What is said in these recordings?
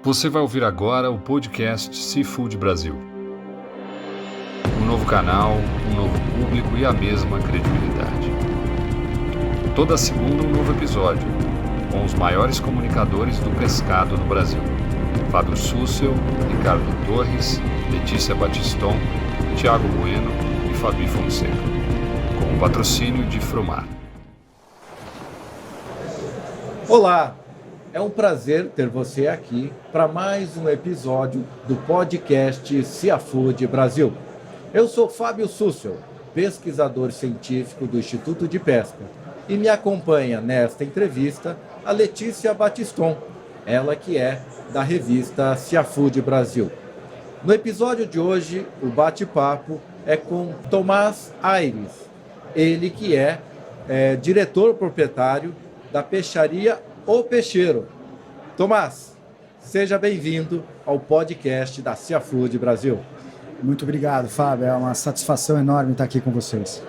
Você vai ouvir agora o podcast Seafood Brasil. Um novo canal, um novo público e a mesma credibilidade. Toda segunda um novo episódio, com os maiores comunicadores do pescado no Brasil. Fábio Sussel, Ricardo Torres, Letícia Batiston, Thiago Bueno e Fabi Fonseca. Com o patrocínio de Frumar. Olá! É um prazer ter você aqui para mais um episódio do podcast Seafood Brasil. Eu sou Fábio Sussel, pesquisador científico do Instituto de Pesca, e me acompanha nesta entrevista a Letícia Batiston, ela que é da revista Seafood Brasil. No episódio de hoje, o bate-papo é com Tomás Aires, ele que é diretor proprietário da peixaria O Peixeiro. Tomás, seja bem-vindo ao podcast da Seafood Brasil. Muito obrigado, Fábio. É uma satisfação enorme estar aqui com vocês.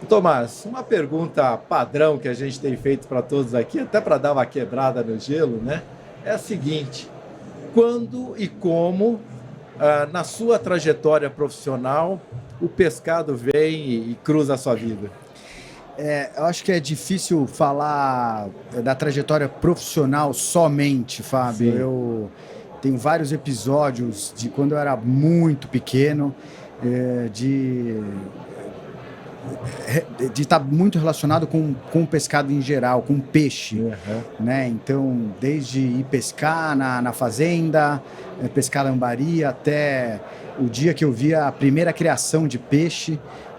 Tomás, uma pergunta padrão que a gente tem feito para todos aqui, até para dar uma quebrada no gelo, né? É a seguinte: quando e como, na sua trajetória profissional, o pescado vem e cruza a sua vida? Eu acho que é difícil falar da trajetória profissional somente, Fábio. Sim. Eu tenho vários episódios de quando eu era muito pequeno, de estar muito relacionado com o pescado em geral, com peixe. Uhum. Né? Então, desde ir pescar na fazenda, pescar lambari, até o dia que eu vi a primeira criação de peixe,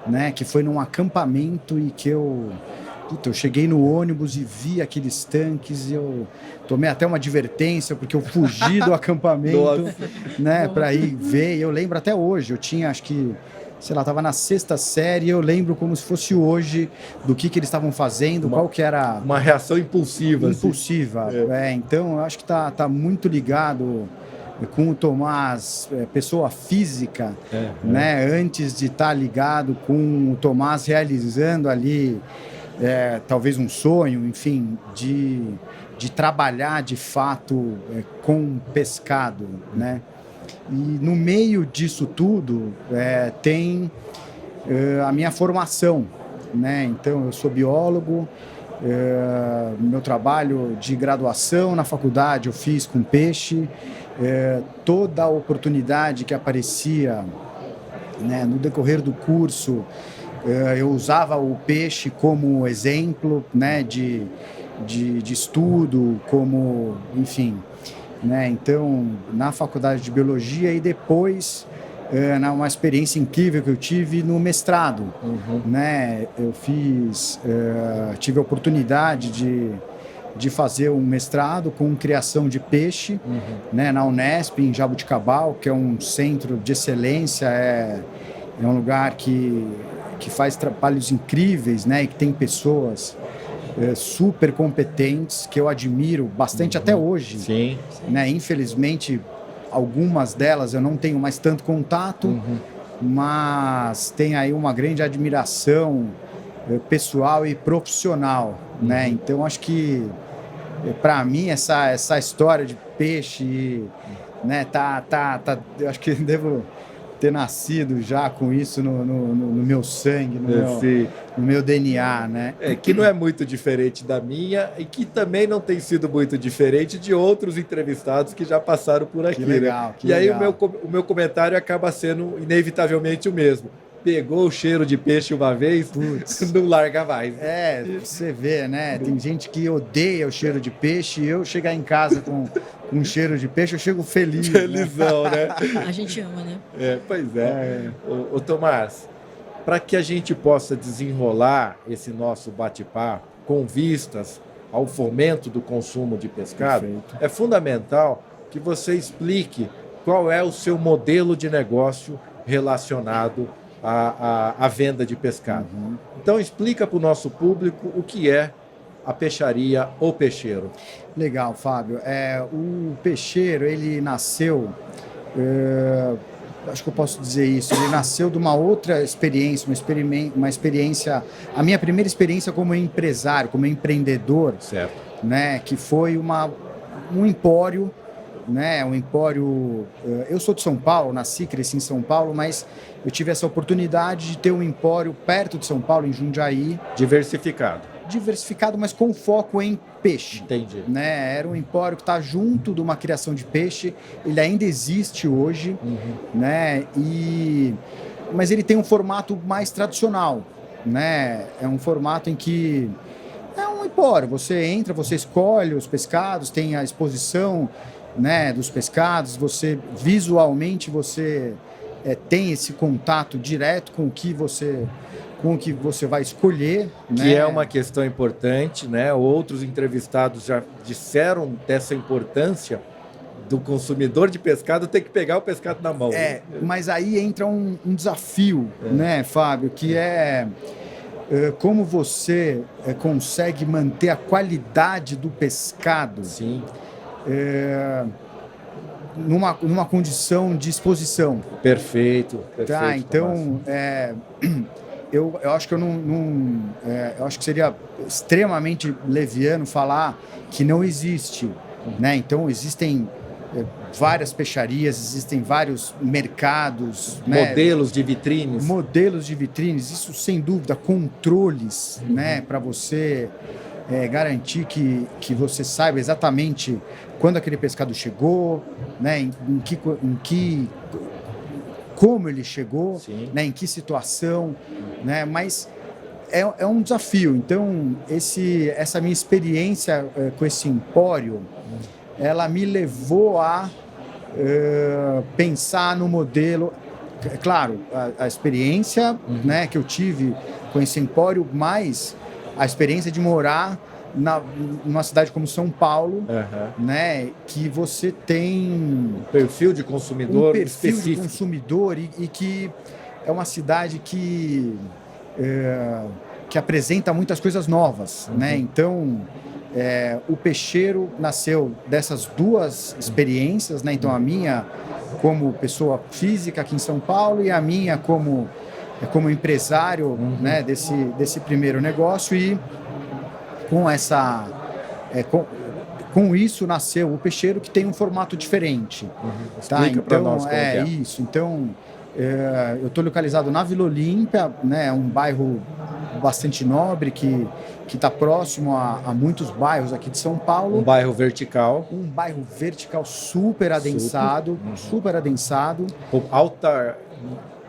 né, que foi num acampamento e que eu cheguei no ônibus e vi aqueles tanques e eu tomei até uma advertência porque eu fugi do acampamento, né, para ir ver. E eu lembro até hoje, eu tinha, acho que, sei lá, estava na 6ª série, eu lembro como se fosse hoje do que eles estavam fazendo, qual que era... Uma reação impulsiva. Impulsiva, assim. Então eu acho que tá muito ligado com o Tomás, pessoa física, né? Antes de estar ligado com o Tomás realizando ali, talvez um sonho, enfim, de trabalhar de fato com pescado, né? E no meio disso tudo tem a minha formação, né? Então eu sou biólogo, meu trabalho de graduação na faculdade eu fiz com peixe. Toda a oportunidade que aparecia, né, no decorrer do curso, eu usava o peixe como exemplo, né, de estudo, como, enfim, né, então na faculdade de biologia e depois uma experiência incrível que eu tive no mestrado. Né, eu tive a oportunidade de fazer um mestrado com criação de peixe, né, na Unesp, em Jaboticabal, que é um centro de excelência, é um lugar que faz trabalhos incríveis, né, e que tem pessoas super competentes, que eu admiro bastante até hoje. Sim. Né, infelizmente, algumas delas eu não tenho mais tanto contato, mas tem aí uma grande admiração pessoal e profissional. Né? Então, acho que para mim essa história de peixe, né, eu acho que devo ter nascido já com isso no meu sangue, no meu DNA, né? Que não é muito diferente da minha e que também não tem sido muito diferente de outros entrevistados que já passaram por aqui. Que legal, né? que e aí legal. o meu comentário acaba sendo inevitavelmente o mesmo. Pegou o cheiro de peixe uma vez, não larga mais. Você vê, né? Tem gente que odeia o cheiro de peixe e eu chegar em casa com um cheiro de peixe, eu chego feliz. Felizão, né? A gente ama, né? Pois é. Ô Tomás, para que a gente possa desenrolar esse nosso bate-papo com vistas ao fomento do consumo de pescado, Perfeito. É fundamental que você explique qual é o seu modelo de negócio relacionado à venda de pescado. Então, explica para o nosso público o que é a peixaria O Peixeiro. Legal, Fábio. O Peixeiro, ele nasceu, acho que eu posso dizer isso, ele nasceu de uma outra experiência, uma experiência, a minha primeira experiência como empresário, como empreendedor, Certo. né, que foi um empório né? Um empório... Eu sou de São Paulo, nasci, cresci em São Paulo, mas eu tive essa oportunidade de ter um empório perto de São Paulo, em Jundiaí. Diversificado, mas com foco em peixe. Entendi. Né? Era um empório que está junto de uma criação de peixe. Ele ainda existe hoje, né? Mas ele tem um formato mais tradicional, né? É um formato em que é um empório. Você entra, você escolhe os pescados, tem a exposição, né, dos pescados. Você visualmente tem esse contato direto com o que você vai escolher, que né? é uma questão importante, né? Outros entrevistados já disseram dessa importância do consumidor de pescado ter que pegar o pescado na mão. Mas aí entra um desafio, né, Fábio, que é como você consegue manter a qualidade do pescado. Sim. Numa condição de exposição. Perfeito. Tá, então eu acho que eu eu acho que seria extremamente leviano falar que não existe, né? Então existem várias peixarias, existem vários mercados, modelos de vitrines, isso sem dúvida, controles, né, para você garantir que você saiba exatamente quando aquele pescado chegou, né, como ele chegou, né, em que situação, né, mas é um desafio. Então, essa minha experiência com esse empório, ela me levou a pensar no modelo. Claro, a experiência, né, que eu tive com esse empório, mais a experiência de morar numa cidade como São Paulo, né, que você tem um perfil de consumidor específico. De consumidor e que é uma cidade que apresenta muitas coisas novas, né? Então, o peixeiro nasceu dessas duas experiências, né? Então, a minha como pessoa física aqui em São Paulo e a minha como empresário, né, desse primeiro negócio. E com isso nasceu o peixeiro, que tem um formato diferente. Tá? Explica para nós como é. Isso. Então, eu estou localizado na Vila Olímpia, né, um bairro bastante nobre que está próximo a muitos bairros aqui de São Paulo. Um bairro vertical. Super adensado.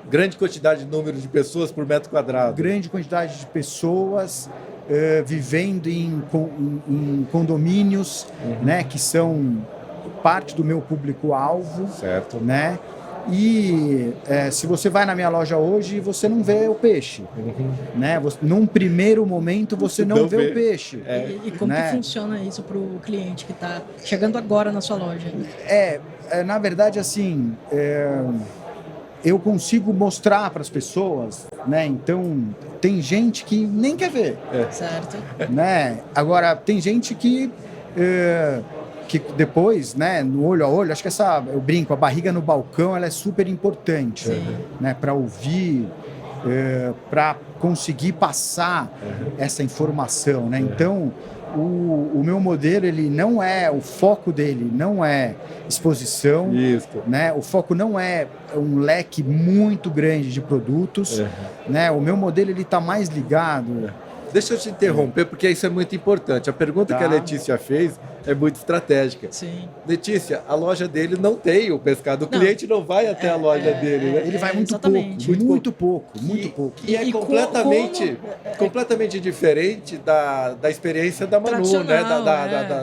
Grande quantidade de número de pessoas por metro quadrado. Grande quantidade de pessoas vivendo em condomínios, né, que são parte do meu público-alvo. Certo. Né? E se você vai na minha loja hoje, você não vê o peixe. Né? Num primeiro momento, você não vê o peixe. E como que funciona isso para o cliente que está chegando agora na sua loja? Na verdade, assim, eu consigo mostrar para as pessoas, né? Então, tem gente que nem quer ver. Certo. Né? Agora, tem gente que depois, né, no olho a olho, acho que eu brinco, a barriga no balcão, ela é super importante, né, para ouvir, para conseguir passar essa informação, né? Então, o meu modelo, o foco dele não é exposição, né? O foco não é um leque muito grande de produtos, né? O meu modelo, ele está mais ligado... Deixa eu te interromper, porque isso é muito importante. A pergunta que a Letícia fez é muito estratégica. Sim. Letícia, a loja dele não tem o pescado. O cliente não vai até a loja dele, né? Ele vai muito pouco. E é completamente diferente da experiência da Manu, né?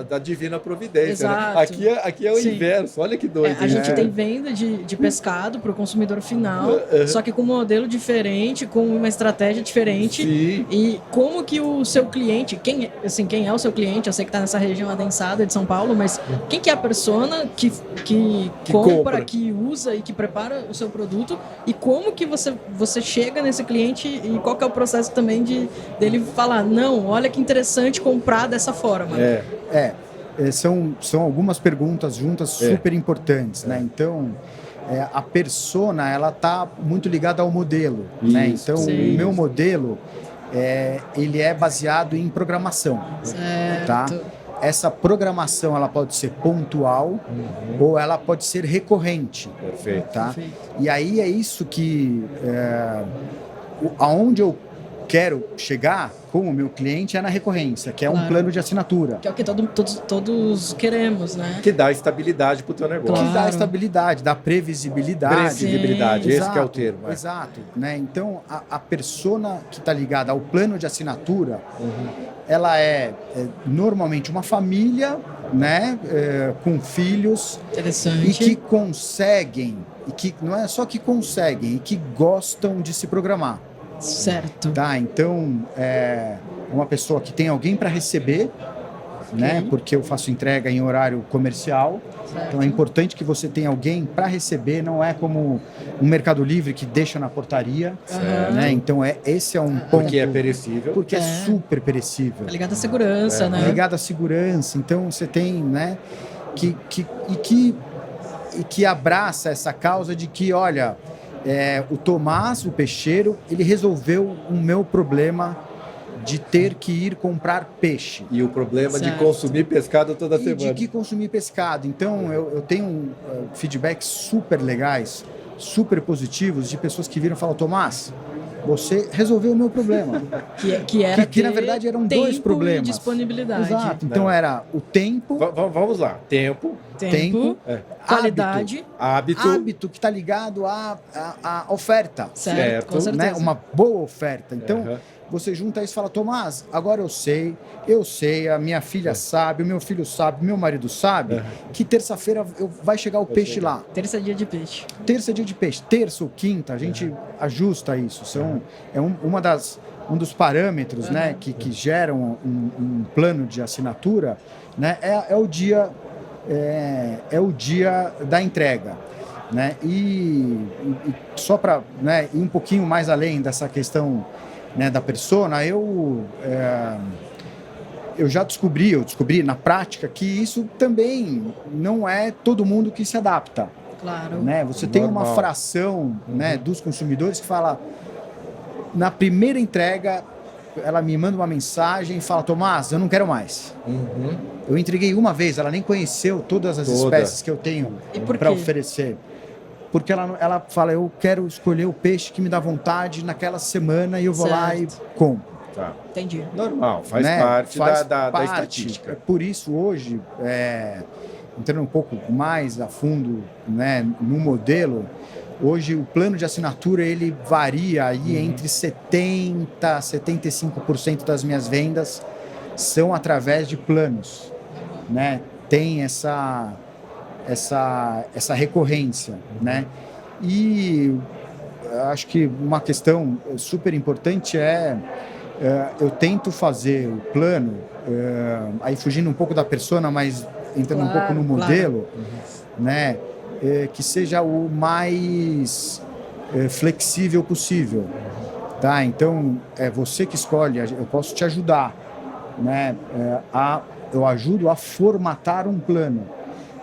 Da Divina Providência. Né? Aqui é o inverso. Olha que doido. A gente tem venda de pescado para o consumidor final, só que com um modelo diferente, com uma estratégia diferente. Sim. E como que o seu cliente, quem é o seu cliente? Eu sei que está nessa região adensada de São Paulo, mas quem que é a persona que compra, que usa e que prepara o seu produto, e como que você chega nesse cliente e qual que é o processo também dele falar, não, olha que interessante comprar dessa forma. São algumas perguntas juntas super importantes, né? Então, a persona, ela está muito ligada ao modelo, né? Então, o meu modelo, ele é baseado em programação. Certo. Tá? essa programação ela pode ser pontual ou ela pode ser recorrente. Perfeito. Tá? Perfeito. E aí é isso que aonde eu quero chegar com o meu cliente é na recorrência, que é um Claro. plano de assinatura. Que é o que todos queremos, né? Que dá estabilidade para o teu negócio. Claro. Que dá estabilidade, dá previsibilidade. Previsibilidade, esse que é o termo. É. Exato. Né? Então, a persona que está ligada ao plano de assinatura, ela é normalmente uma família, né, com filhos Interessante. e que conseguem, e que não é só que conseguem, e que gostam de se programar. Certo. Tá? Então, é uma pessoa que tem alguém para receber, né? Porque eu faço entrega em horário comercial. Certo. Então é importante que você tenha alguém para receber, não é como um Mercado Livre que deixa na portaria, Aham. né? Então esse é um ponto Porque é perecível. porque é É. super perecível. Tá ligado à segurança, né? Ligado à segurança, então você tem, né, que abraça essa causa de que, olha, o Tomás, o peixeiro, ele resolveu o meu problema de ter que ir comprar peixe. E o problema de Certo. consumir pescado toda E semana. de que consumir pescado. Então, eu tenho feedbacks super legais, super positivos, de pessoas que viram e falam, Tomás, você resolveu o meu problema. Que era que na ter verdade eram tempo dois problemas. E disponibilidade. Exato. Então era o tempo, Vamos lá. Tempo, tempo, qualidade. hábito que está ligado à oferta. Certo, com certeza. Né? Uma boa oferta. Então, Aham. você junta isso e fala, Tomás, agora eu sei, a minha filha sabe, o meu filho sabe, o meu marido sabe, que terça-feira vai chegar o peixe lá. Terça dia de peixe. Terça é dia de peixe, terça ou quinta, a gente ajusta isso. Um dos parâmetros, né, que geram um plano de assinatura, né, é o dia da entrega. Né? E só para, né, ir um pouquinho mais além dessa questão, né, da persona, eu descobri na prática que isso também não é todo mundo que se adapta. Claro. Né? Você tem uma Normal. fração, né, dos consumidores que fala, na primeira entrega, ela me manda uma mensagem e fala, Tomás, eu não quero mais. Eu entreguei uma vez, ela nem conheceu todas as espécies que eu tenho E por para quê? oferecer. Porque ela fala, eu quero escolher o peixe que me dá vontade naquela semana e eu vou lá e compro. Tá. Entendi. Normal, faz Né? parte Faz da parte. estatística. Por isso, hoje, entrando um pouco mais a fundo, né, no modelo, hoje o plano de assinatura ele varia aí entre 70% a 75% das minhas vendas são através de planos. Né? Tem essa recorrência, né? E acho que uma questão super importante eu tento fazer o plano, aí fugindo um pouco da persona, mas entrando um pouco no modelo, né? Que seja o mais flexível possível, tá? Então é você que escolhe, eu posso te ajudar, né? Eu ajudo a formatar um plano.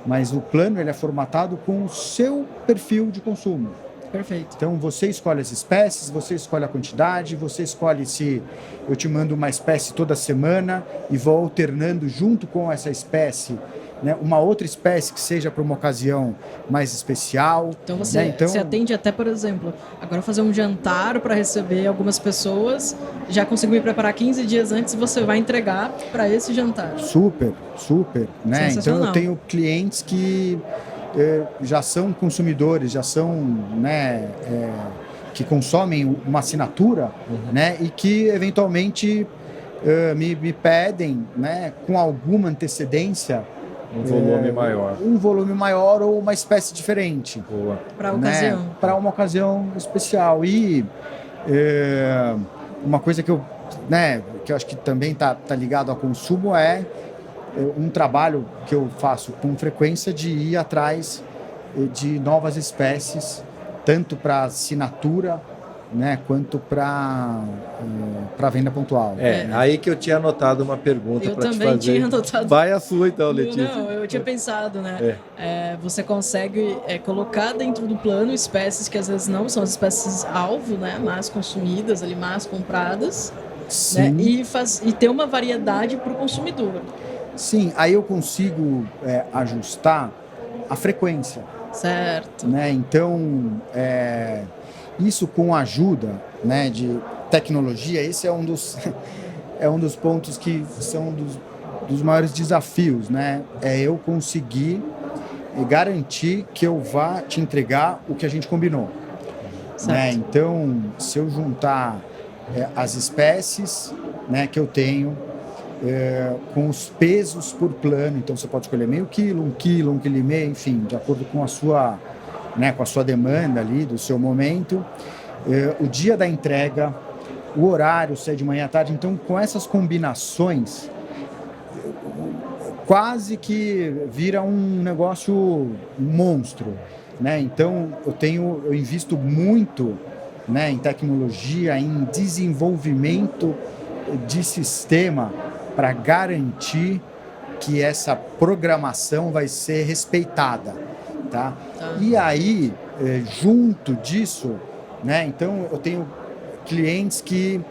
Mas o plano ele é formatado com o seu perfil de consumo. Perfeito. Então você escolhe as espécies, você escolhe a quantidade, você escolhe se eu te mando uma espécie toda semana e vou alternando junto com essa espécie, né, uma outra espécie que seja para uma ocasião mais especial. Então você atende até, por exemplo, agora fazer um jantar para receber algumas pessoas, já conseguiu me preparar 15 dias antes e você vai entregar para esse jantar. Super, né? Então eu tenho clientes que já são consumidores, já são, né, que consomem uma assinatura, né, e que eventualmente me pedem, né, com alguma antecedência, Um volume maior. Um volume maior ou uma espécie diferente. Boa. Para a né, ocasião. para uma ocasião especial. E uma coisa que eu acho que também tá ligado ao consumo é um trabalho que eu faço com frequência de ir atrás de novas espécies, tanto para assinatura, né, quanto para venda pontual. Aí que eu tinha anotado uma pergunta para te fazer. Eu também tinha anotado. Vai a sua então, Letícia. Não, eu tinha pensado, né? Você consegue colocar dentro do plano espécies que às vezes não são as espécies alvo, né? Mas consumidas, ali, mas compradas. Sim. Né? E ter uma variedade para o consumidor. Sim, aí eu consigo ajustar a frequência. Certo. Né? Então, isso com a ajuda, né, de tecnologia, esse é um dos, é um dos pontos que são dos maiores desafios, né? É eu conseguir garantir que eu vá te entregar o que a gente combinou. Né? Então, se eu juntar as espécies, né, que eu tenho, com os pesos por plano, então você pode escolher meio quilo, 1 quilo, 1,5 quilo, enfim, de acordo com a sua, né, com a sua demanda ali, do seu momento, o dia da entrega, o horário, se é de manhã à tarde. Então, com essas combinações, quase que vira um negócio, um monstro, né? Então, eu invisto muito, né, em tecnologia, em desenvolvimento de sistema para garantir que essa programação vai ser respeitada, tá? E aí, junto disso, né, então eu tenho clientes que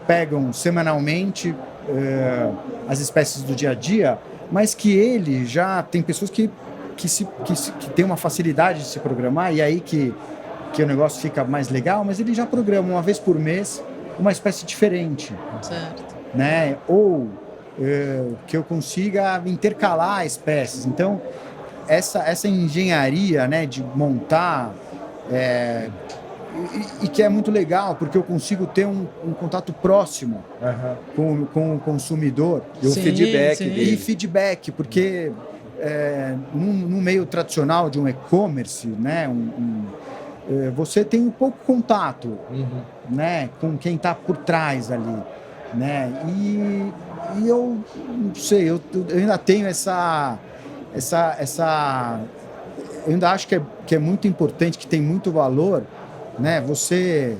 pegam semanalmente as espécies do dia a dia, mas que ele já tem pessoas que tem uma facilidade de se programar, e aí que o negócio fica mais legal, mas ele já programa uma vez por mês uma espécie diferente. Certo. Né? Ou que eu consiga intercalar espécies. Então, essa engenharia, né, de montar, e que é muito legal, porque eu consigo ter um contato próximo com o consumidor. E um feedback dele. E feedback, porque no meio tradicional de um e-commerce, né, você tem um pouco contato, né, com quem está por trás ali, né? E eu não sei, eu ainda tenho essa eu ainda acho que é muito importante, que tem muito valor, né? Você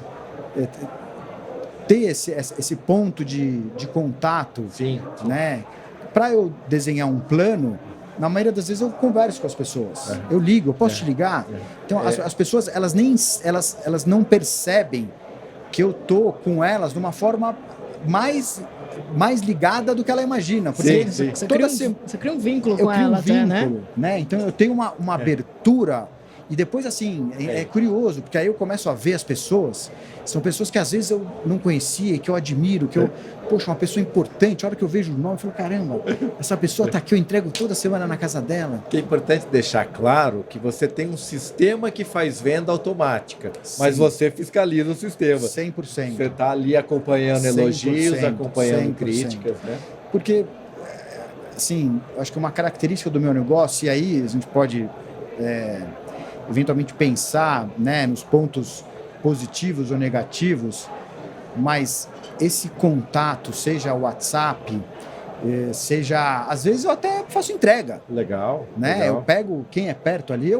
ter esse ponto de contato, sim, né? Para eu desenhar um plano, na maioria das vezes eu converso com as pessoas. Eu ligo, eu posso te ligar? Então, as pessoas, elas não percebem que eu tô com elas de uma forma mais ligada do que ela imagina. Porque Você cria um vínculo com ela, até, né? Então, eu tenho uma abertura. E depois, assim, é curioso, porque aí eu começo a ver as pessoas. São pessoas que às vezes eu não conhecia, que eu admiro, poxa, uma pessoa importante. A hora que eu vejo o nome, eu falo, caramba, essa pessoa está aqui, eu entrego toda semana na casa dela. Que é importante deixar claro que você tem um sistema que faz venda automática, mas você fiscaliza o sistema. 100%. Você está ali acompanhando elogios, acompanhando 100%. Críticas, né? Porque, assim, acho que uma característica do meu negócio, e aí a gente pode eventualmente pensar, né, nos pontos positivos ou negativos, mas esse contato, seja o WhatsApp, seja, às vezes eu até faço entrega. Legal. Né? Legal. Eu pego quem é perto ali,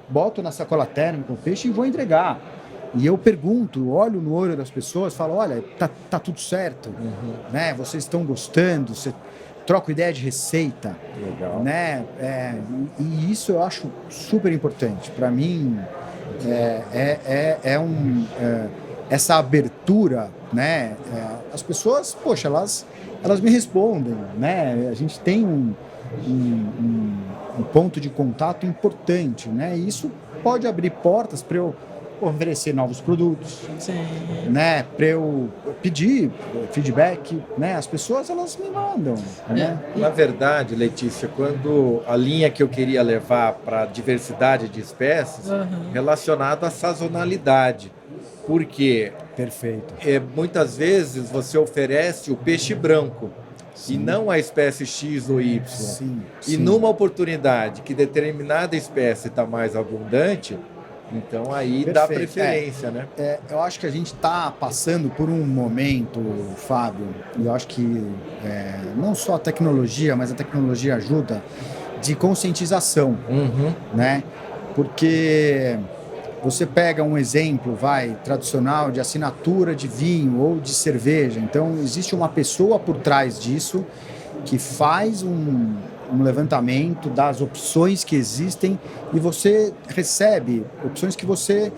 boto na sacola térmica com peixe e vou entregar. E eu pergunto, olho no olho das pessoas, falo, olha, tá tudo certo, né? Vocês estão gostando, você troca ideia de receita. Legal. Né? E isso eu acho super importante. Para mim, essa abertura, né? As pessoas, poxa, elas me respondem, né? A gente tem um ponto de contato importante, né? E isso pode abrir portas para eu oferecer novos produtos, né? Para eu pedir feedback, né? As pessoas, elas me mandam, né? Na verdade, Letícia, quando a linha que eu queria levar para a diversidade de espécies, relacionado à sazonalidade, porque perfeito. Muitas vezes você oferece o peixe branco, sim, e não a espécie X ou Y. Sim, e numa oportunidade que determinada espécie está mais abundante, então aí dá preferência, né? Eu acho que a gente está passando por um momento, Fábio, e eu acho que não só a tecnologia, mas a tecnologia ajuda, de conscientização, né? Porque você pega um exemplo, tradicional de assinatura de vinho ou de cerveja, então existe uma pessoa por trás disso que faz um levantamento das opções que existem e você recebe opções que você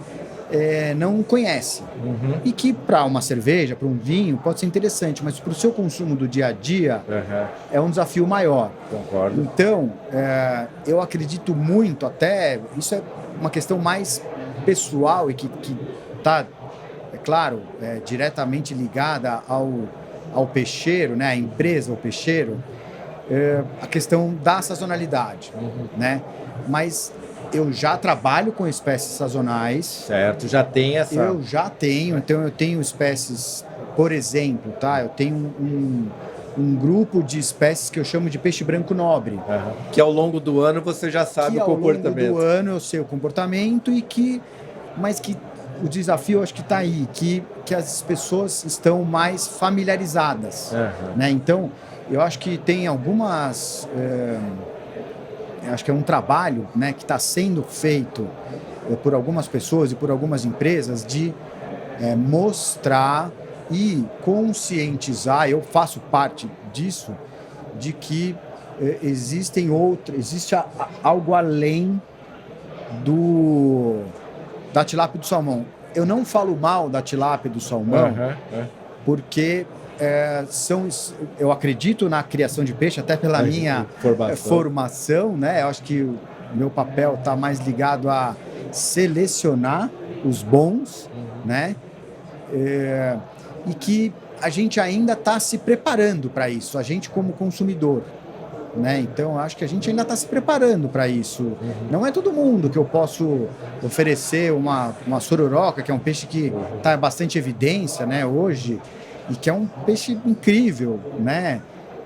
não conhece. E que para uma cerveja, para um vinho, pode ser interessante, mas para o seu consumo do dia a dia é um desafio maior. Concordo. Então, eu acredito muito, até isso é uma questão mais pessoal e que está, é claro, diretamente ligada ao peixeiro, né, à empresa, ao peixeiro, a questão da sazonalidade, né? Mas eu já trabalho com espécies sazonais. Certo, já tem essa... Eu já tenho, então eu tenho espécies, por exemplo, tá? Eu tenho um grupo de espécies que eu chamo de peixe branco nobre. Que ao longo do ano você já sabe o comportamento. Que ao longo do ano eu sei o comportamento mas que o desafio acho que está aí, que as pessoas estão mais familiarizadas, né? Então, eu acho que tem algumas... acho que é um trabalho, né, que está sendo feito por algumas pessoas e por algumas empresas de mostrar e conscientizar, eu faço parte disso, de que existe algo além da tilápia e do salmão. Eu não falo mal da tilápia e do salmão, porque eu acredito na criação de peixe, até pela minha formação, né? Eu acho que o meu papel está mais ligado a selecionar os bons, né? E que a gente ainda está se preparando para isso, a gente como consumidor, né? Então, acho que a gente ainda está se preparando para isso. Não é todo mundo que eu posso oferecer uma sororoca, que é um peixe que está bastante evidência, né, hoje, e que é um peixe incrível, né?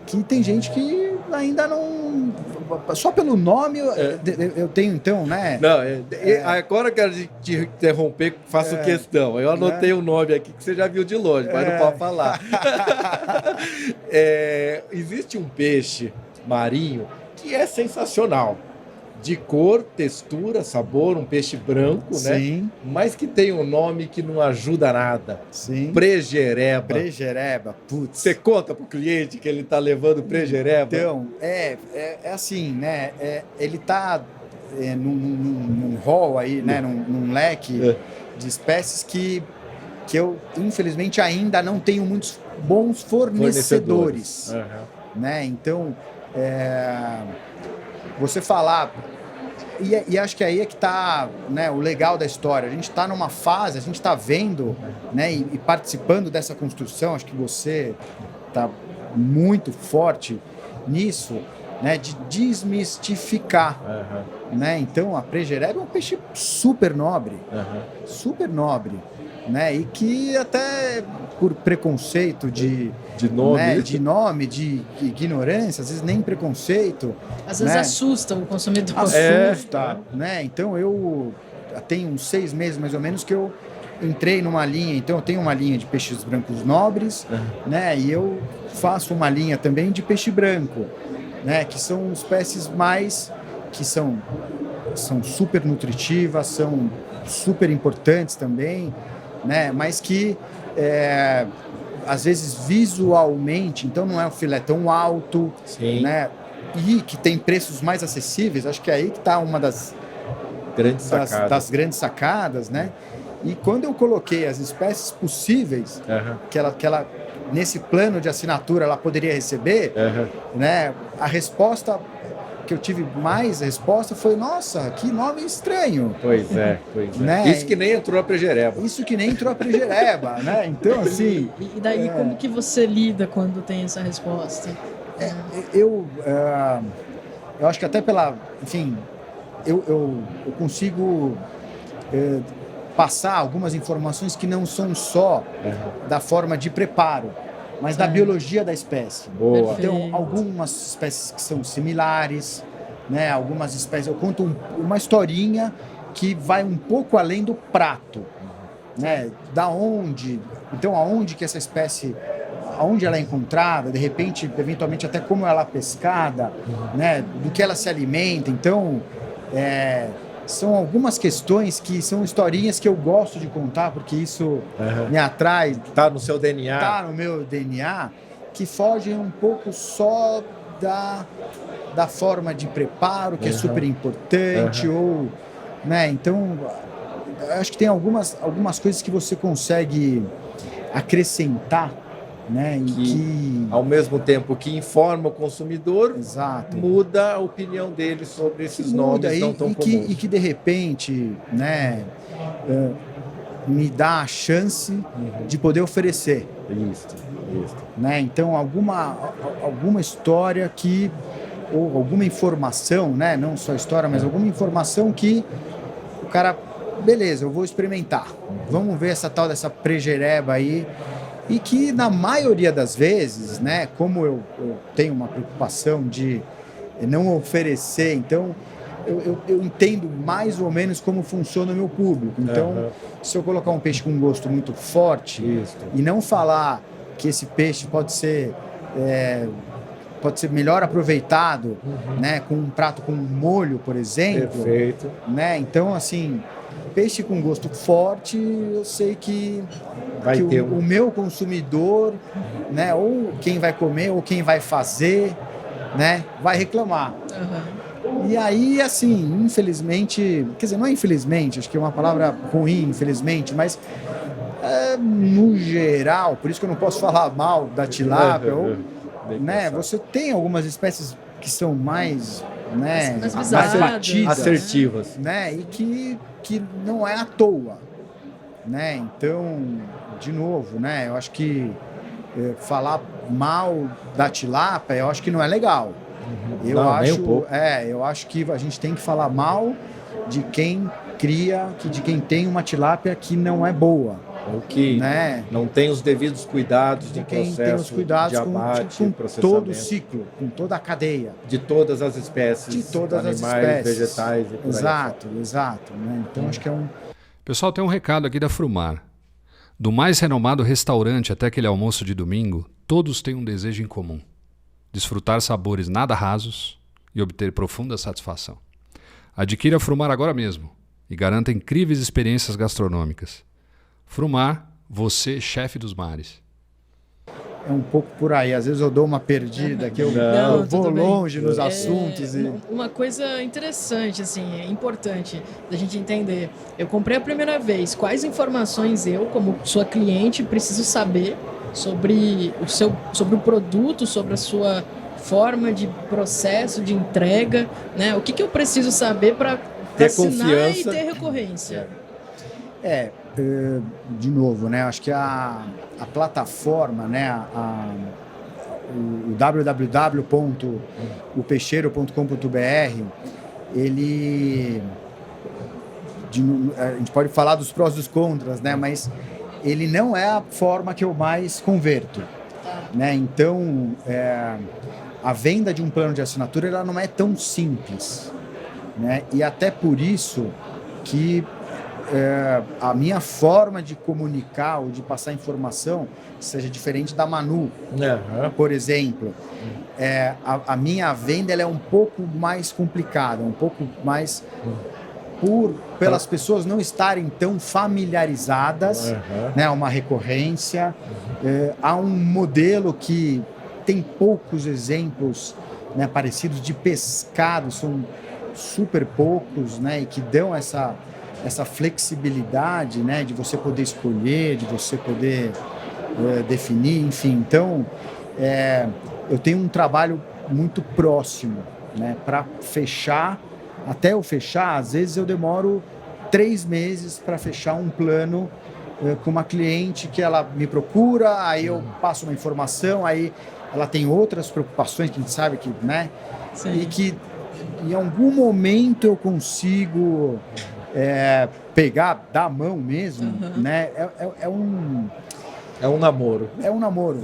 Que tem gente que ainda não... Só pelo nome eu tenho, então, né? Não, agora eu quero te interromper, faço questão. Eu anotei o nome aqui que você já viu de longe, mas não pode falar. Existe um peixe marinho que é sensacional. De cor, textura, sabor, um peixe branco, Sim. né? Mas que tem um nome que não ajuda nada. Sim. Prejereba. Prejereba, putz. Você conta pro cliente que ele tá levando prejereba? Então, é assim, né? Ele tá num hall aí, né? Num leque de espécies que eu, infelizmente, ainda não tenho muitos bons fornecedores. Né? Então, você falar... E acho que aí é que está, né, o legal da história. A gente está numa fase, a gente está vendo, né, e participando dessa construção, acho que você está muito forte nisso, né, de desmistificar. Né? Então, a prejereba é um peixe super nobre, né? E que até por preconceito de nome, né? de ignorância, às vezes nem preconceito. Às vezes, né? Assusta o consumidor. Assusta, né? Então eu tenho uns 6 meses mais ou menos que eu entrei numa linha, então eu tenho uma linha de peixes brancos nobres, né? E eu faço uma linha também de peixe branco, né? Que são espécies mais que são super nutritivas, são super importantes também, né? Mas que às vezes visualmente, então não é um filé tão alto, Sim. Né? E que tem preços mais acessíveis. Acho que é aí que está uma das grandes sacadas, né? E quando eu coloquei as espécies possíveis que ela nesse plano de assinatura ela poderia receber, né? A resposta que eu tive mais resposta foi: nossa, que nome estranho. Pois é. Né? Isso que nem entrou a prejereba. Né? Então, assim... E daí, como que você lida quando tem essa resposta? Eu acho que até enfim, eu consigo passar algumas informações que não são só da forma de preparo, mas da biologia da espécie. Boa. Então, algumas espécies que são similares, né? Algumas espécies... Eu conto uma historinha que vai um pouco além do prato, né? Da onde... Então, aonde que essa espécie... Aonde ela é encontrada, de repente, eventualmente, até como ela é pescada, né? Do que ela se alimenta. Então, são algumas questões que são historinhas que eu gosto de contar, porque isso me atrai. Está no seu DNA. Está no meu DNA, que fogem um pouco só da forma de preparo, que é super importante, ou, né? Então, acho que tem algumas coisas que você consegue acrescentar, né? Que, ao mesmo tempo que informa o consumidor, exato, muda a opinião dele sobre esses nomes não tão comuns. E que, de repente, né, me dá a chance de poder oferecer. Isso. Né? Então, alguma história que, ou alguma informação, né? Não só história, mas alguma informação que o cara, beleza, eu vou experimentar. Vamos ver essa tal dessa prejereba aí. E que, na maioria das vezes, né, como eu tenho uma preocupação de não oferecer, então eu entendo mais ou menos como funciona o meu público. Então, se eu colocar um peixe com gosto muito forte e não falar que esse peixe pode ser melhor aproveitado, né, com um prato com molho, por exemplo. Perfeito. Né? Então, assim, peixe com gosto forte, eu sei que o meu consumidor, né, ou quem vai comer, ou quem vai fazer, né, vai reclamar. E aí, assim, infelizmente, quer dizer, não é infelizmente, acho que é uma palavra ruim, infelizmente, mas no geral, por isso que eu não posso falar mal da tilápia, né, você tem algumas espécies que são mais, né, mais batidas, assertivas, né, e que não é à toa, né? Então, de novo, né, eu acho que falar mal da tilápia, eu acho que não é legal. Eu acho que a gente tem que falar mal de quem cria, de quem tem uma tilápia que não é boa. Ou que, né, não tem os devidos cuidados de quem processo, tem os cuidados de abate, com todo o ciclo, com toda a cadeia. De todas as espécies, de todas animais, as espécies. Vegetais. E por exato. Né? Então, acho que é um... Pessoal, tem um recado aqui da Frumar. Do mais renomado restaurante até aquele almoço de domingo, todos têm um desejo em comum: desfrutar sabores nada rasos e obter profunda satisfação. Adquira a Frumar agora mesmo e garanta incríveis experiências gastronômicas. Frumar, você, chefe dos mares. É um pouco por aí. Às vezes eu dou uma perdida, que eu vou longe nos assuntos. Uma coisa interessante, assim, importante da gente entender. Eu comprei a primeira vez. Quais informações eu, como sua cliente, preciso saber sobre o produto, sobre a sua forma de processo, de entrega, né? O que eu preciso saber para assinar confiança e ter recorrência? De novo, né? Acho que a plataforma, né? O www.opeixeiro.com.br, ele... a gente pode falar dos prós e dos contras, né? Mas ele não é a forma que eu mais converto. Né? Então, a venda de um plano de assinatura ela não é tão simples. Né? E até por isso que a minha forma de comunicar ou de passar informação seja diferente da Manu, por exemplo. A minha venda ela é um pouco mais complicada, um pouco mais pelas pessoas não estarem tão familiarizadas, né, uma recorrência. Há um modelo que tem poucos exemplos, né, parecidos de pescado, são super poucos, né, e que dão essa flexibilidade, né, de você poder escolher, de você poder definir, enfim. Então, eu tenho um trabalho muito próximo, né, para fechar. Até eu fechar, às vezes eu demoro 3 meses para fechar um plano com uma cliente que ela me procura, aí eu passo uma informação, aí ela tem outras preocupações que a gente sabe que, né, e que em algum momento eu consigo pegar da mão mesmo, né? É um namoro. É um namoro.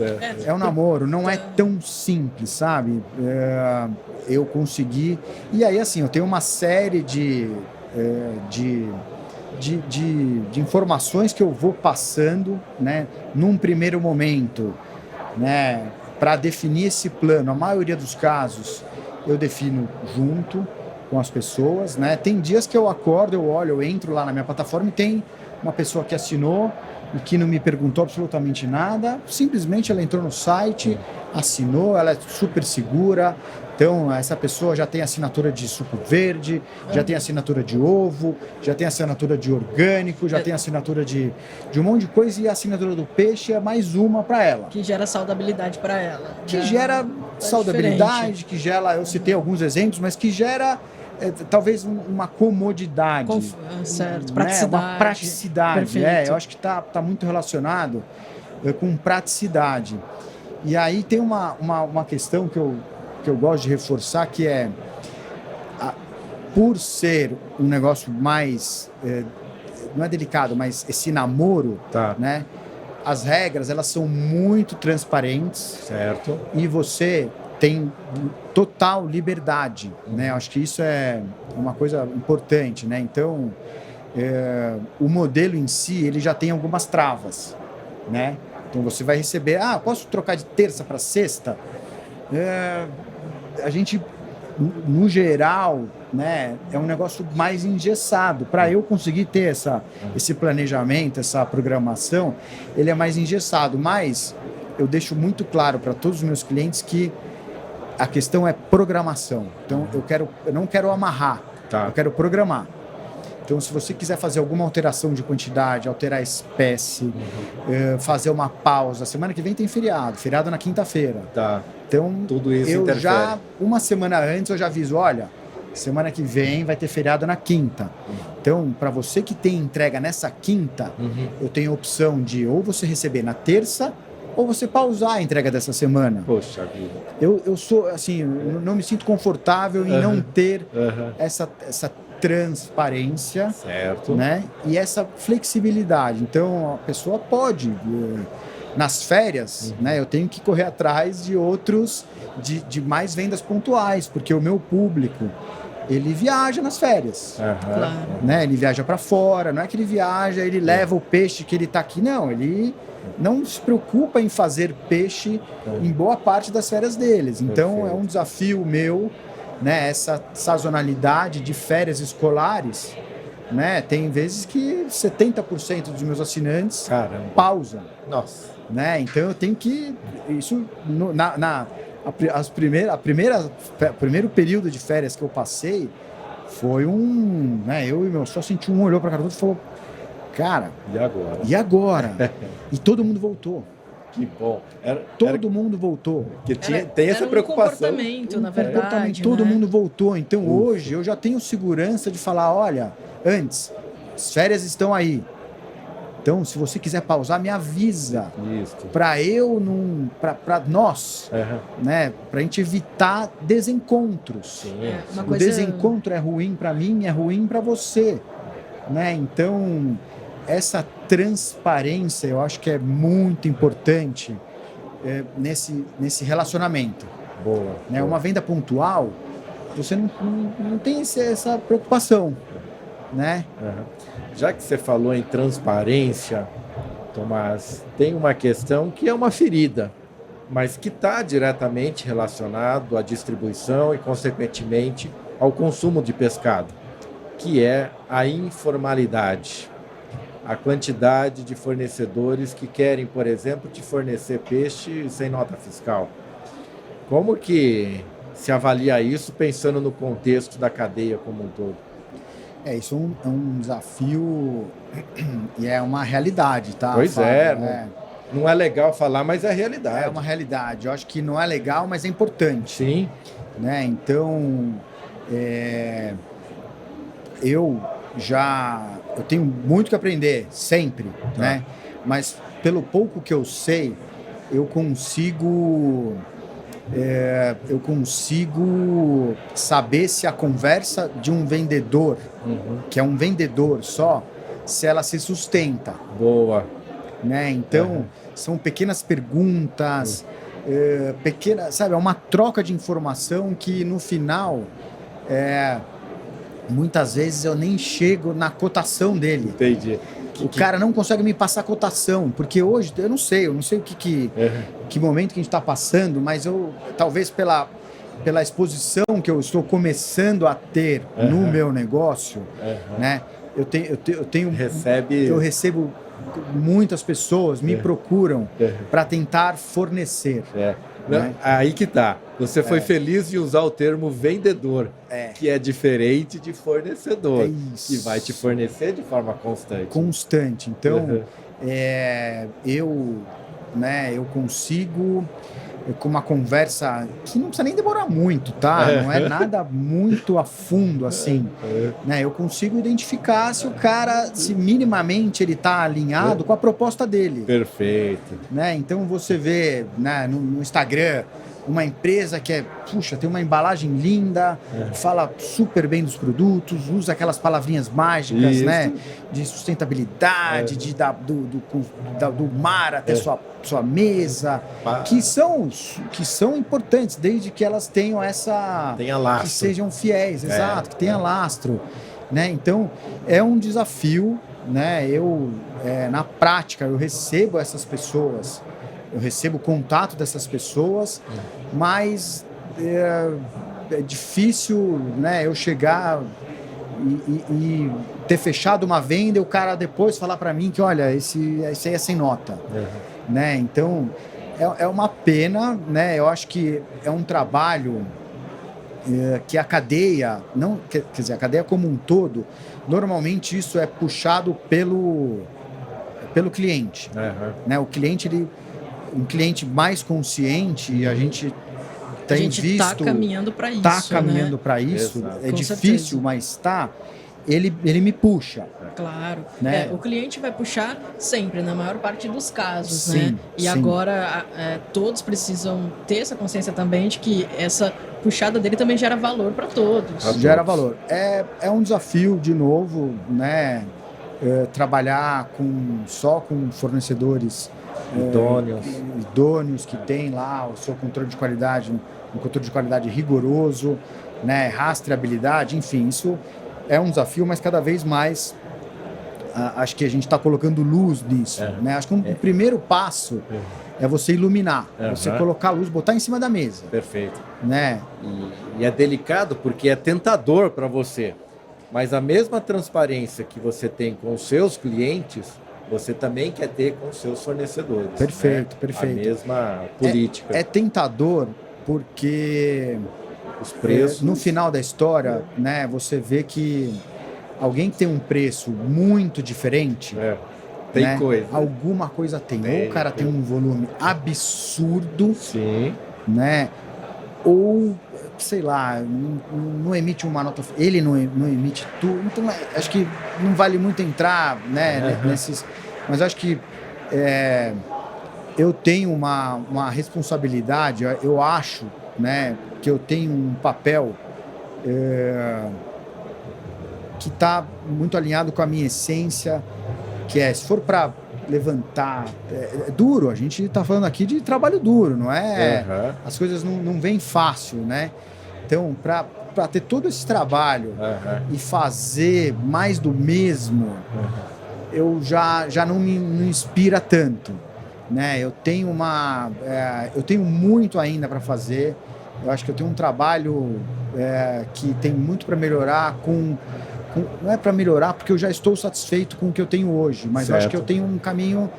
É um namoro. Não é tão simples, sabe? Eu consegui. E aí, assim, eu tenho uma série de informações que eu vou passando, né? Num primeiro momento, né? Para definir esse plano. A maioria dos casos eu defino junto com as pessoas, né? Tem dias que eu acordo, eu olho, eu entro lá na minha plataforma e tem uma pessoa que assinou e que não me perguntou absolutamente nada, simplesmente ela entrou no site, assinou, ela é super segura. Então, essa pessoa já tem assinatura de suco verde, já tem assinatura de ovo, já tem assinatura de orgânico, já tem assinatura de um monte de coisa, e a assinatura do peixe é mais uma para ela. Que gera saudabilidade para ela. Que gera saudabilidade, diferente. que gera, eu citei alguns exemplos, mas que gera talvez uma comodidade. Certo, né? praticidade. Uma praticidade. Perfeito. Eu acho que tá muito relacionado com praticidade. E aí tem uma questão que eu gosto de reforçar, que é, por ser um negócio mais, não é delicado, mas esse namoro, né? As regras, elas são muito transparentes. Certo. E você tem total liberdade, né? Eu acho que isso é uma coisa importante, né? Então, o modelo em si, ele já tem algumas travas, né? Então, você vai receber, posso trocar de terça para sexta? A gente, no geral, né, é um negócio mais engessado. Para eu conseguir ter esse planejamento, essa programação, ele é mais engessado. Mas eu deixo muito claro para todos os meus clientes que a questão é programação. Então, eu não quero amarrar, eu quero programar. Então, se você quiser fazer alguma alteração de quantidade, alterar a espécie, fazer uma pausa, semana que vem tem feriado na quinta-feira. Então, tudo isso interfere. Uma semana antes, eu já aviso, olha, semana que vem vai ter feriado na quinta. Então, para você que tem entrega nessa quinta, eu tenho a opção de ou você receber na terça, ou você pausar a entrega dessa semana. Poxa vida. Eu sou, assim, eu não me sinto confortável em não ter essa transparência, certo, né? E essa flexibilidade. Então, a pessoa pode, nas férias, né? Eu tenho que correr atrás de outros, de mais vendas pontuais, porque o meu público, ele viaja nas férias, Claro. né? Ele viaja para fora, não é que ele viaja, ele leva o peixe que ele está aqui, não, ele não se preocupa em fazer peixe em boa parte das férias deles. Então, Perfeito. é um desafio meu, né, essa sazonalidade de férias escolares, né, tem vezes que 70% dos meus assinantes pausam. Nossa. Né? Então eu tenho que... Isso, primeiro período de férias que eu passei foi né, eu e meu sócio, senti olhou para a cara do outro e falou, cara, e agora? E todo mundo voltou. Que bom. Todo mundo voltou. Que tem essa preocupação. Comportamento, na verdade. Todo né? mundo voltou. Então, hoje, eu já tenho segurança de falar, olha, antes, as férias estão aí. Então, se você quiser pausar, me avisa. Para eu não... Para nós, né? Para a gente evitar desencontros. O desencontro é ruim para mim, é ruim para você. Né? Então, essa transparência eu acho que é muito importante nesse relacionamento. Boa. Né? Uma venda pontual, você não tem essa preocupação. Né? Já que você falou em transparência, Tomás, tem uma questão que é uma ferida, mas que está diretamente relacionado à distribuição e, consequentemente, ao consumo de pescado, que é a informalidade. A quantidade de fornecedores que querem, por exemplo, te fornecer peixe sem nota fiscal. Como que se avalia isso pensando no contexto da cadeia como um todo? Isso é um desafio e é uma realidade, tá? Pois Fábio? Não é legal falar, mas é realidade. É uma realidade. Eu acho que não é legal, mas é importante. Sim. Né? Então, eu tenho muito que aprender, sempre, né? Mas pelo pouco que eu sei, eu consigo saber se a conversa de um vendedor, que é um vendedor só, se ela se sustenta. Boa. Né? Então, são pequenas perguntas, sabe, é uma troca de informação que no final, muitas vezes eu nem chego na cotação dele. Entendi. O cara não consegue me passar cotação, porque hoje, eu não sei que momento que a gente está passando, mas talvez pela exposição que eu estou começando a ter no meu negócio, né? eu recebo muitas pessoas me procuram para tentar fornecer. Né? Aí que tá. Você foi feliz de usar o termo vendedor, que é diferente de fornecedor, que vai te fornecer de forma constante. Então, eu consigo, com uma conversa que não precisa nem demorar muito, tá? Não é nada muito a fundo, assim. Né? Eu consigo identificar se o cara, se minimamente ele está alinhado com a proposta dele. Perfeito. Né? Então, você vê, né, no Instagram uma empresa que tem uma embalagem linda, fala super bem dos produtos, usa aquelas palavrinhas mágicas, né, de sustentabilidade, do mar até sua mesa, que são importantes, desde que elas tenham tenha lastro. Que sejam fiéis, exato, que tenha lastro, né? Então, é um desafio, né? Na prática, eu recebo essas pessoas, eu recebo contato dessas pessoas, mas é difícil, né, eu chegar e ter fechado uma venda e o cara depois falar para mim que, olha, esse aí é sem nota. Né? Então, é uma pena, né? Eu acho que é um trabalho que a cadeia, quer dizer, a cadeia como um todo, normalmente isso é puxado pelo cliente. Né? O cliente, um cliente mais consciente, a gente tem visto... está caminhando para isso. Está caminhando para isso. Exato. É Com difícil, certeza. mas está. Ele me puxa. Claro. Né? O cliente vai puxar sempre, na maior parte dos casos, Sim, né? E sim. agora todos precisam ter essa consciência também de que essa puxada dele também gera valor para todos. Gera valor. É um desafio, de novo, né? Trabalhar só com fornecedores idôneos que tem lá o seu controle de qualidade, um controle de qualidade rigoroso, né? Rastreabilidade, enfim, isso é um desafio, mas cada vez mais acho que a gente está colocando luz nisso. Né? Acho que o primeiro passo é você iluminar, você colocar a luz, botar em cima da mesa. Perfeito. Né? E é delicado porque é tentador para você, mas a mesma transparência que você tem com os seus clientes, você também quer ter com os seus fornecedores. Perfeito, né? perfeito. A mesma política. É tentador porque... Os preços. No final da história, né, você vê que alguém que tem um preço muito diferente, tem, né, coisa. Alguma coisa tem. Ou o cara tem um volume absurdo, Sim. Né? Ou, sei lá, não emite uma nota. Ele não emite tudo. Então, acho que não vale muito entrar, né, nesses. Mas acho que eu tenho uma responsabilidade, eu acho, né, que eu tenho um papel que está muito alinhado com a minha essência, que se for para levantar, é duro, a gente está falando aqui de trabalho duro, não é? As coisas não vêm fácil, né? Então, para ter todo esse trabalho e fazer mais do mesmo, eu já não me inspira tanto, né? Eu tenho muito ainda para fazer. Eu acho que eu tenho um trabalho que tem muito para melhorar não é para melhorar porque eu já estou satisfeito com o que eu tenho hoje, mas eu acho que eu tenho um caminho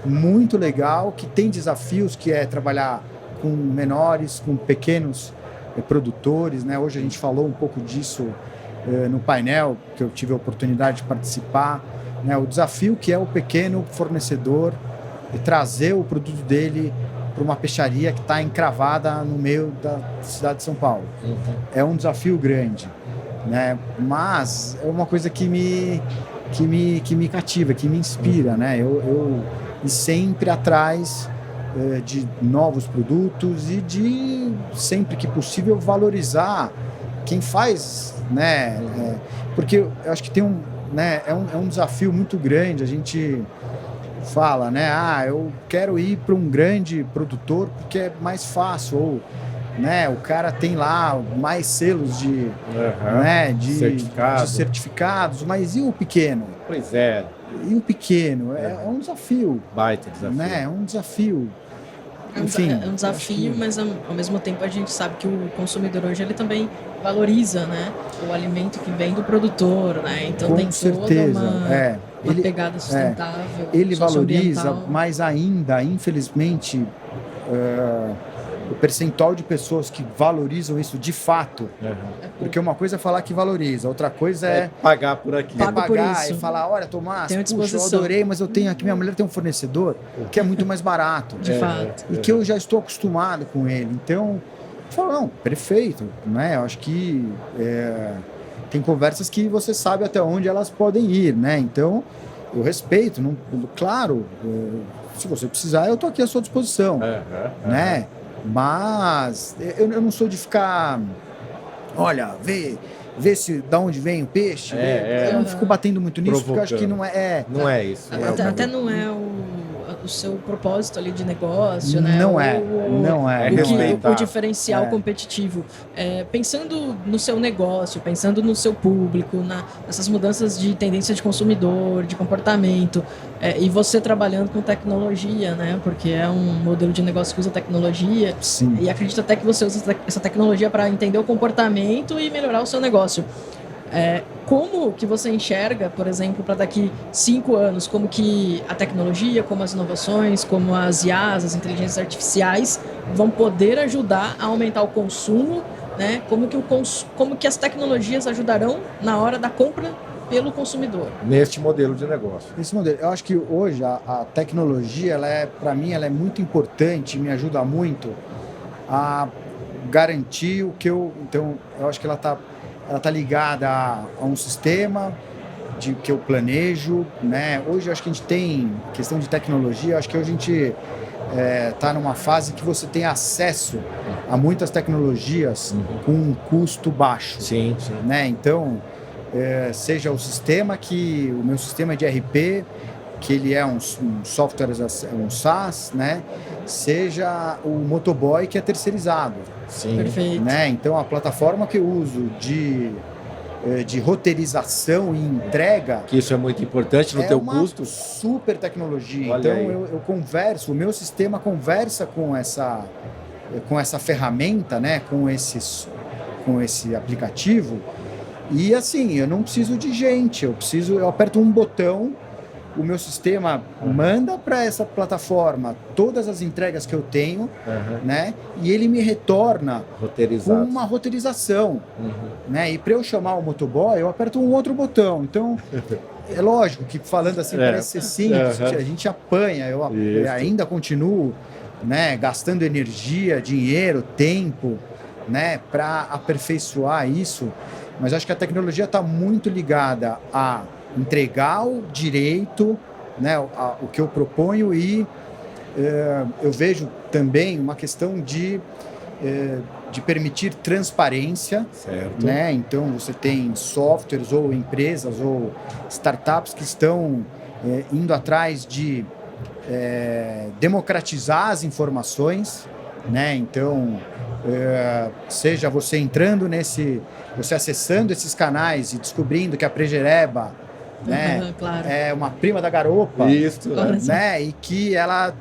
muito legal, que tem desafios, que é trabalhar com menores, com pequenos produtores, né? Hoje a gente falou um pouco disso no painel, que eu tive a oportunidade de participar, né? O desafio que é o pequeno fornecedor e trazer o produto dele para uma peixaria que está encravada no meio da cidade de São Paulo. É um desafio grande, né? Mas é uma coisa que me cativa, que me inspira, né? Eu sempre atrás de novos produtos e de, sempre que possível, valorizar quem faz, né? Porque eu acho que tem é um desafio muito grande. A gente fala, né? Eu quero ir para um grande produtor porque é mais fácil, ou, né, o cara tem lá mais selos de certificados, mas e o pequeno? Pois é. E o pequeno? É um desafio. Baita desafio. Né? É um desafio. enfim... É um desafio, mas ao mesmo tempo a gente sabe que o consumidor hoje ele também valoriza, né, o alimento que vem do produtor, né? Então com tem certeza, toda uma pegada sustentável. Ele valoriza, mas ainda, infelizmente, o percentual de pessoas que valorizam isso de fato, porque uma coisa é falar que valoriza, outra coisa é pagar por aqui. Pagar e falar, olha, Tomás, puxa, eu adorei, mas eu tenho aqui, minha mulher tem um fornecedor que é muito mais barato. De fato. E que eu já estou acostumado com ele. Então, eu falo, não, perfeito, né? Eu acho que tem conversas que você sabe até onde elas podem ir, né? Então, eu respeito, não, claro, se você precisar, eu estou aqui à sua disposição, né? Mas eu não sou de ficar, olha, vê se da onde vem o peixe. Eu não fico batendo muito nisso, porque eu acho que não é. Não é isso. Até não é o seu propósito ali de negócio, né? Não é. O diferencial competitivo. Pensando no seu negócio, pensando no seu público, nessas mudanças de tendência de consumidor, de comportamento, e você trabalhando com tecnologia, né? Porque é um modelo de negócio que usa tecnologia. Sim. E acredito até que você usa essa tecnologia para entender o comportamento e melhorar o seu negócio. Como que você enxerga, por exemplo, para daqui 5 anos, como que a tecnologia, como as inovações, como as IAs, as inteligências artificiais, vão poder ajudar a aumentar o consumo, né? Como que as tecnologias ajudarão na hora da compra pelo consumidor? Neste modelo de negócio. Esse modelo. Eu acho que hoje a tecnologia, para mim, ela é muito importante, me ajuda muito a garantir o que Então, eu acho que ela tá ligada a um sistema que eu planejo, né? Hoje eu acho que a gente tem questão de tecnologia, eu acho que hoje a gente está numa fase que você tem acesso a muitas tecnologias com um custo baixo. Sim. Né? Então, seja o meu sistema de RP, que ele é um software, um SaaS, né? Seja o motoboy, que é terceirizado. Sim. Perfeito. Né? Então, a plataforma que eu uso de roteirização e entrega... Que isso é muito importante no teu custo. É uma super tecnologia. Olha então, aí. eu converso, o meu sistema conversa com essa ferramenta, né? Com esse aplicativo. E, assim, eu não preciso de gente. Eu aperto um botão, o meu sistema manda para essa plataforma todas as entregas que eu tenho, né? E ele me retorna com uma roteirização. Né? E para eu chamar o motoboy, eu aperto um outro botão. Então, é lógico que falando assim parece ser simples, a gente apanha, eu ainda continuo, né, gastando energia, dinheiro, tempo, né, para aperfeiçoar isso. Mas acho que a tecnologia está muito ligada a entregar o direito, né, o que eu proponho, e eu vejo também uma questão de permitir transparência, certo. Né? Então você tem softwares ou empresas ou startups que estão indo atrás de democratizar as informações, né? Então seja você entrando você acessando esses canais e descobrindo que a prejereba, né, claro, é uma prima da garopa, isso, né, e que ela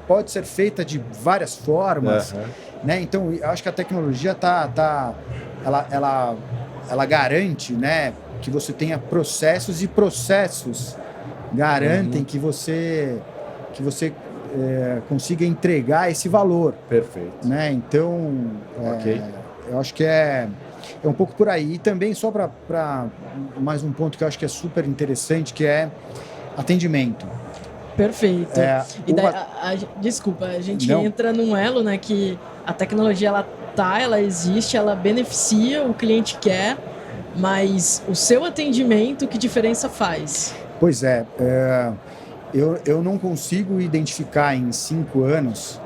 pode ser feita de várias formas, né? Então, eu acho que a tecnologia ela garante, né, que você tenha processos, e processos garantem que você consiga entregar esse valor. Perfeito. Né? Então, eu acho que é um pouco por aí. E também, só para mais um ponto que eu acho que é super interessante, que é atendimento. Perfeito. E daí, desculpa, a gente entra num elo, né, que a tecnologia ela existe, ela beneficia, o cliente quer, mas o seu atendimento, que diferença faz? Pois eu não consigo identificar em 5 anos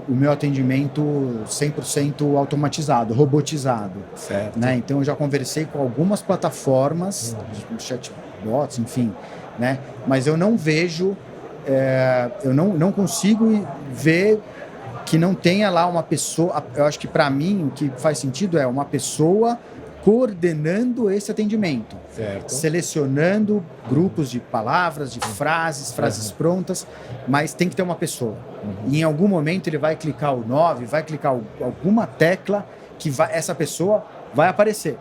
o meu atendimento 100% automatizado, robotizado. Certo. Né? Então, eu já conversei com algumas plataformas, chatbots, enfim, né? Mas eu não vejo, eu não consigo ver que não tenha lá uma pessoa. Eu acho que, para mim, o que faz sentido é uma pessoa coordenando esse atendimento, certo. Selecionando grupos de palavras, de frases prontas, mas tem que ter uma pessoa. E em algum momento ele vai clicar o 9, vai clicar alguma tecla que essa pessoa vai aparecer.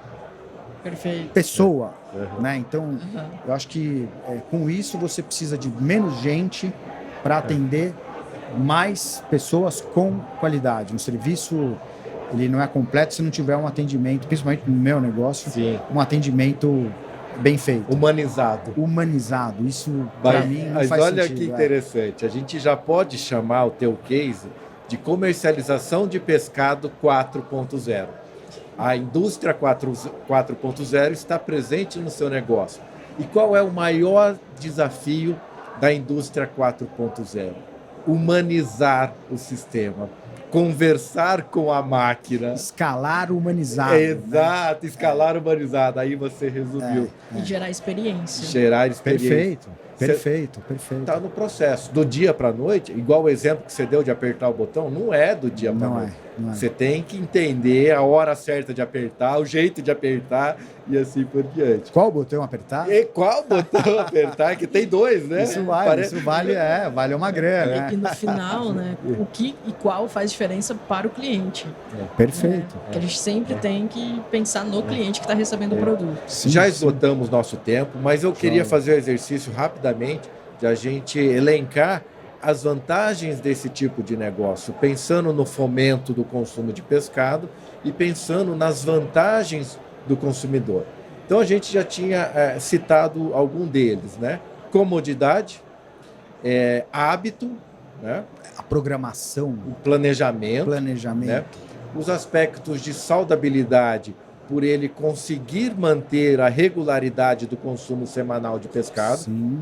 Perfeito. Pessoa, né? Então, eu acho que com isso você precisa de menos gente para atender mais pessoas com qualidade. Um serviço, ele não é completo se não tiver um atendimento, principalmente no meu negócio, um atendimento bem feito. Humanizado. Isso, para mim, não faz sentido. Mas olha que interessante. A gente já pode chamar o teu case de comercialização de pescado 4.0. A indústria 4.0 está presente no seu negócio. E qual é o maior desafio da indústria 4.0? Humanizar o sistema, conversar com a máquina. Escalar humanizado. Exato, escalar humanizado. Aí você resumiu. E gerar experiência. Perfeito. Está no processo. Do dia para a noite, igual o exemplo que você deu de apertar o botão, não é do dia para a noite. Você tem que entender a hora certa de apertar, o jeito de apertar e assim por diante. Qual botão apertar? Qual botão apertar? Que tem dois, né? Isso vale uma grana. E no final, né, o que e qual faz diferença para o cliente. Perfeito. Que a gente sempre tem que pensar no cliente que está recebendo o produto. Já esgotamos nosso tempo, mas eu queria fazer o exercício rapidamente de a gente elencar as vantagens desse tipo de negócio, pensando no fomento do consumo de pescado e pensando nas vantagens do consumidor. Então a gente já tinha citado algum deles, né? Comodidade, hábito, né? A programação, o planejamento. Né? Os aspectos de saudabilidade, por ele conseguir manter a regularidade do consumo semanal de pescado. Sim.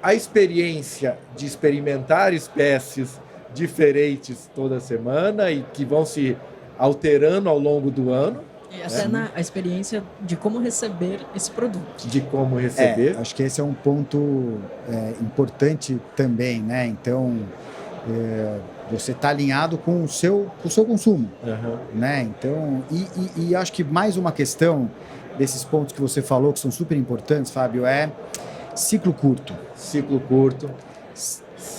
A experiência de experimentar espécies diferentes toda semana e que vão se alterando ao longo do ano. E até a experiência de como receber esse produto. De como receber. Acho que esse é um ponto importante também, né? Então, você está alinhado com o seu consumo, né? Então, e acho que mais uma questão desses pontos que você falou, que são super importantes, Fábio, ciclo curto. Ciclo curto.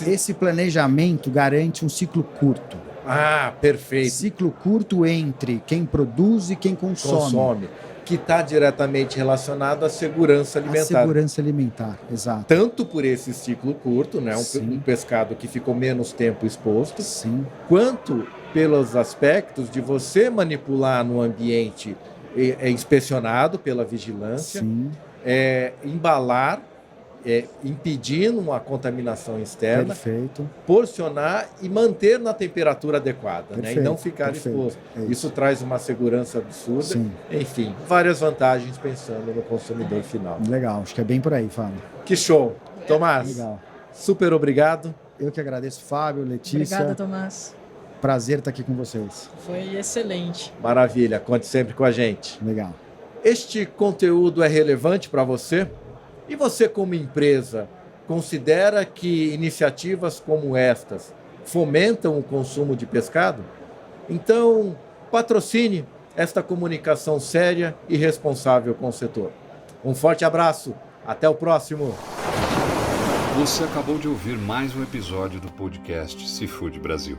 Esse planejamento garante um ciclo curto. Ah, perfeito. Ciclo curto entre quem produz e quem consome. Que está diretamente relacionado à segurança alimentar. A segurança alimentar, exato. Tanto por esse ciclo curto, né, um pescado que ficou menos tempo exposto, quanto pelos aspectos de você manipular no ambiente inspecionado pela vigilância, embalar, impedindo a contaminação externa, porcionar e manter na temperatura adequada, né, e não ficar exposto. Isso traz uma segurança absurda. Enfim, várias vantagens pensando no consumidor final. Legal, acho que é bem por aí, Fábio. Que show. Tomás, super obrigado. Eu que agradeço, Fábio, Letícia. Obrigada, Tomás. Prazer estar aqui com vocês. Foi excelente. Maravilha, conte sempre com a gente. Legal. Este conteúdo é relevante para você? E você, como empresa, considera que iniciativas como estas fomentam o consumo de pescado? Então, patrocine esta comunicação séria e responsável com o setor. Um forte abraço. Até o próximo. Você acabou de ouvir mais um episódio do podcast Seafood Brasil.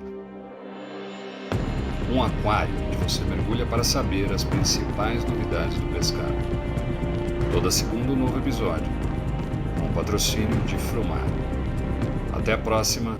Um aquário onde você mergulha para saber as principais novidades do pescado. Toda segunda um novo episódio. Um patrocínio de Frumar. Até a próxima.